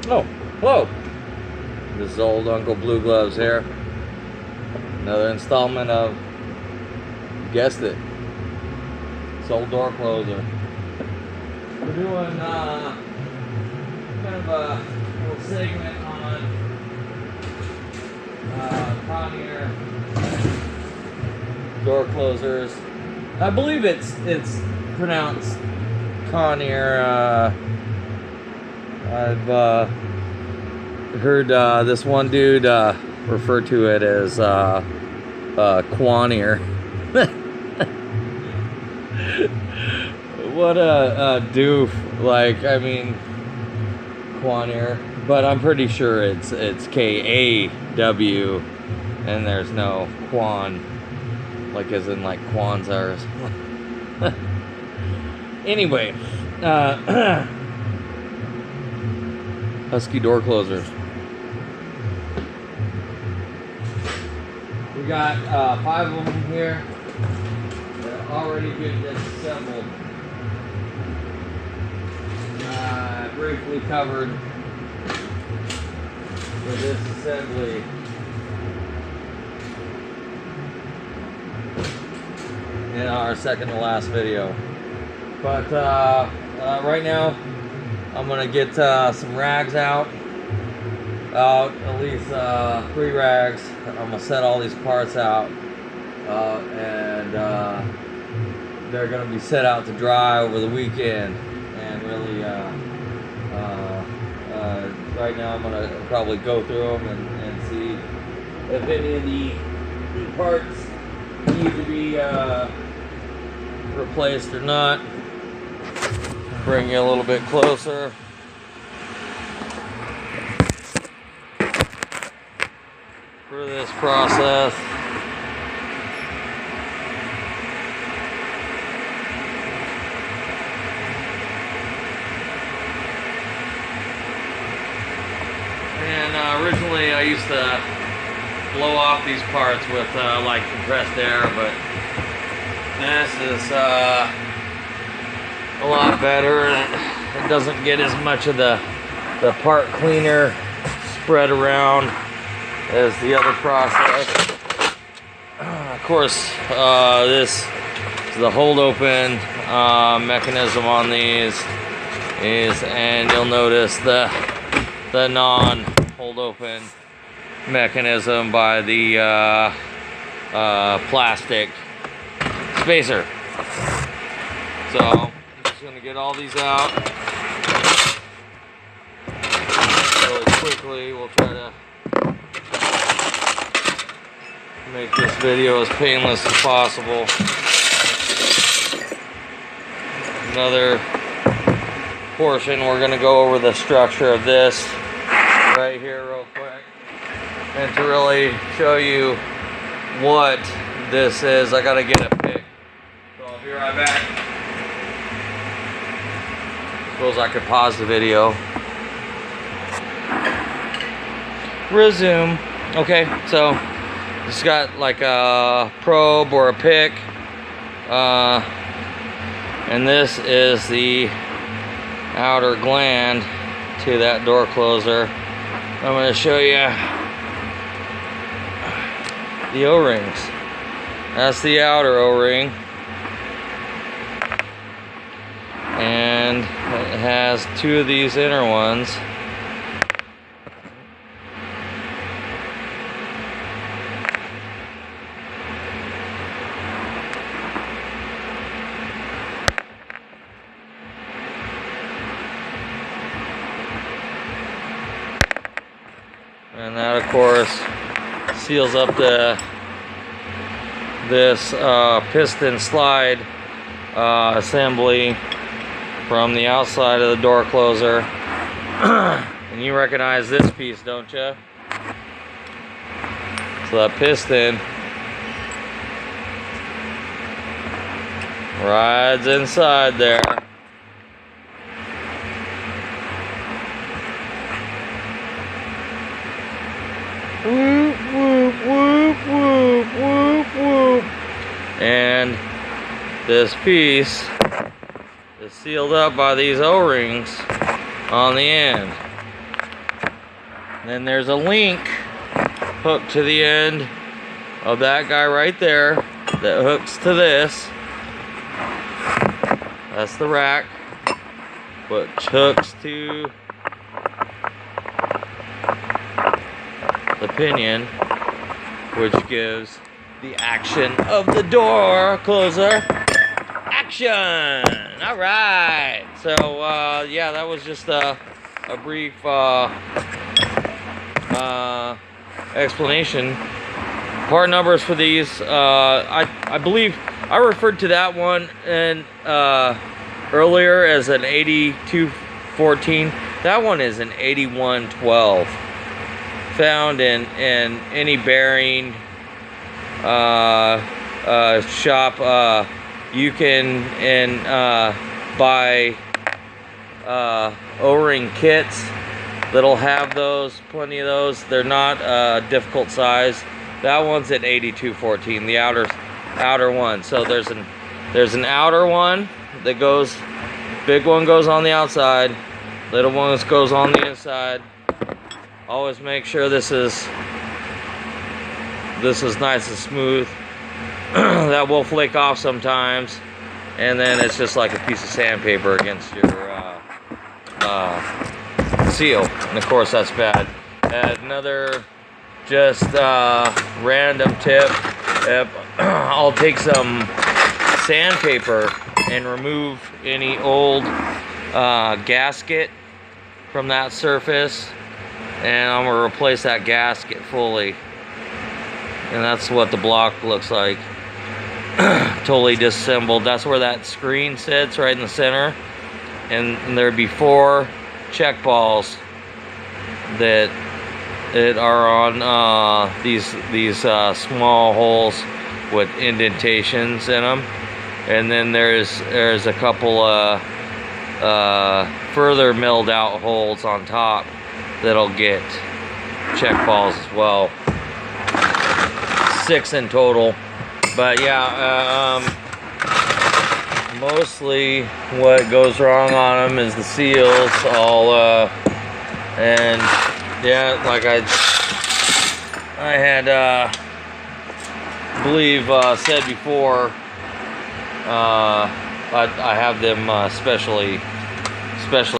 Oh, hello. This is old Uncle Blue Gloves here. Another installment of, you guessed it, it's old door closer. We're doing kind of a little segment on Kawneer door closers. I believe it's pronounced Kawneer. I've heard this one dude refer to it as Kawneer. What a doof. Like, I mean, Kawneer, but I'm pretty sure it's K-A-W and there's no Kwan, like as in like Kwanzars. Anyway, Husky door closers. We got 5 of them here that have already been disassembled. Briefly covered with this assembly. In our second to last video. But right now I'm gonna get some rags out, at least 3 rags. I'm gonna set all these parts out, and they're gonna be set out to dry over the weekend. And really, right now I'm gonna probably go through them and see if any of the parts need to be replaced or not. Bring you a little bit closer. For this process. And originally I used to blow off these parts with like compressed air, but this is a lot better. It doesn't get as much of the part cleaner spread around as the other process. Of course, this is the hold open mechanism on these and you'll notice the non hold open mechanism by the plastic spacer. So I'm just going to get all these out really quickly. We'll try to make this video as painless as possible. Another portion, we're going to go over the structure of this right here real quick, and to really show you what this is, I got to get a pick. So I'll be right back. Suppose I could pause the video. Resume. Okay, so it's got like a probe or a pick, and this is the outer gland to that door closer. I'm going to show you the O-rings. That's the outer O-ring, and it has 2 of these inner ones. And that, of course, seals up this piston slide assembly from the outside of the door closer. And you recognize this piece, don't you? So that piston rides inside there. Whoop, whoop, whoop, whoop, whoop, whoop. And this piece is sealed up by these O-rings on the end. Then there's a link hooked to the end of that guy right there that hooks to this. That's the rack, which hooks to the pinion, which gives the action of the door closer. Action! All right. So yeah, that was just a brief explanation. Part numbers for these, I believe I referred to that one and earlier as an 8214. That one is an 8112. Found in any bearing shop. You can buy O-ring kits that'll have those, plenty of those. They're not difficult size. That one's at 8214, the outer one. So there's an outer one that goes, big one goes on the outside, little one goes on the inside. Always make sure this is nice and smooth. That will flake off sometimes, and then it's just like a piece of sandpaper against your seal, and of course that's bad. Another just random tip, I'll take some sandpaper and remove any old gasket from that surface, and I'm going to replace that gasket fully. And that's what the block looks like. Totally disassembled. That's where that screen sits, right in the center. And there'd be 4 check balls that are on these small holes with indentations in them. And then there's a couple further milled out holes on top that'll get check balls as well. 6 in total. But yeah, mostly what goes wrong on them is the seals. And yeah, like I had said before, I have them specially